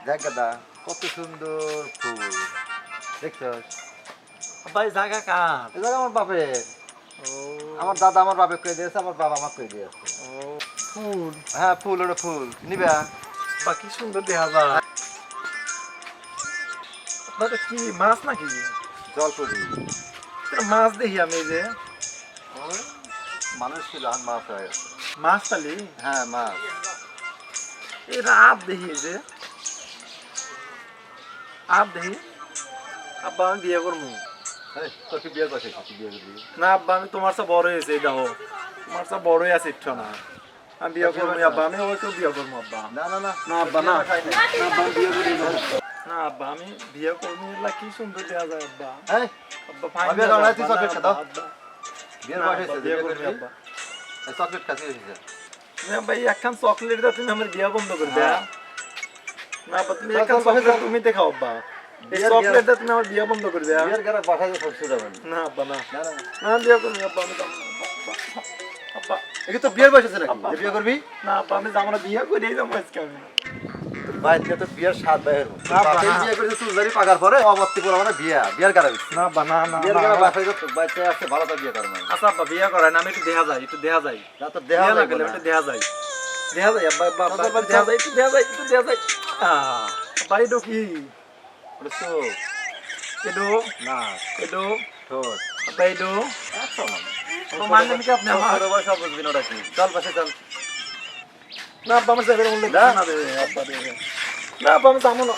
দেখ দাদা কত সুন্দর ফুল দেখছস? ভাই জায়গা কার? এই জায়গা আমার বাপের। ও আমার দাদা আমার বাপে করে দিয়েছে, আমার বাবা আমার করে দিয়েছে। ও ফুল হ্যাঁ ফুল, ওটা ফুল নিবা? বাকি সুন্দর দেখা যায়। আপনাদের কি মাছ নাকি? জলপরি। এটা মাছ দেখি আমি এই যে ওই মানুষ ছিল, আর মাছ হয়ে গেছে। মাছ তালি হ্যাঁ মাছ। এই রাত দেখি এই যে আপ দেখি। আব্বা আমি বিয়ে করবো এই, তোর কি বিয়ে করছিস? তুই বিয়ে করবি? না আব্বা, আমি তোমার সব বড় হয়েছে এই দেখো, তোমার সব বড়ই আছে একটু না। আমি বিয়ে করবো আব্বা, আমি ওইকেও বিয়ে করবো আব্বা। না না না না আব্বা না, খাই নাই। না আব্বা আমি বিয়ে করি না। না আব্বা আমি বিয়ে করবো, এগুলা কি সুন্দর দেওয়া যায় আব্বা। এই, আব্বা ফাইন আমি দেওয়া আর যায়, তুই আব্বা, চকলেট না, খা দাও। আব্বা। বিয়ের না, বয়স আব্বা, হয়েছে, বিয়ে বিয়ে করবি করবি? আব্বা। এই চকলেট খাচ্ছি হয়েছে। না ভাই একখান চকলেট দাও, তুমি আমার বিয়ে বন্ধ করবে। হ্যাঁ। না আব্বা তুমি চল, একখান চল, বাসায় চকলেট চল। তুমি দেখাও আব্বা। এই বিয়ের- চকলেট দাও, তুমি আমার বিয়ে বন্ধ করবে। বিয়ের ঘরে বাসায় যে সবজি দেবেন। না আব্বা না, না না না বিয়ে করবো আব্বা, আমি যাবো না, আব্বা, আব্বা। একে তো বিয়ের বয়স আছে নাকি যে বিয়ে করবি? না আব্বা আমি যাবো না, বিয়ে করেই যাবো আজকে আমি। ভাই তুই তো বিয়ের স্বাদ বাইরের মতো। না, বাপে না। বিয়ে করেছে চুলদারি পাকার পরে অবর্তি বলা মানে বিয়ের গাড়া হইছে। না আব্বা না না, বিয়ের না, গাড়া না। বাসায় তো বাচ্চা আছে, ভালো তো বিয়ে করে না। আচ্ছা আব্বা বিয়ে করেন, আমি একটু দেখা যাই, একটু দেখা যাই। না তো দেহা বিয়ে না লাগবে গেলে না। একটু দেখা যাই, দেখা যাই আব্বা, আব্বা, আব্বা, চল, চল, একটু দেখা চল। যাই, একটু দেখা যাই, একটু দেখা যাই। বাড়ি ঢুকি ওটা চোখ, এডো না, এডো ঠোঁট। আব্বা এডো। একশো মানে। তো মানলেন কি আপনি আমার? ছোট বয়স সব বুঝবি না ওটা কি। চল বাসায় চল। না আব্বা আমার যাবে বললে না। না দেবে আব্বা দেবে। না আব্বা আমি যাবো না।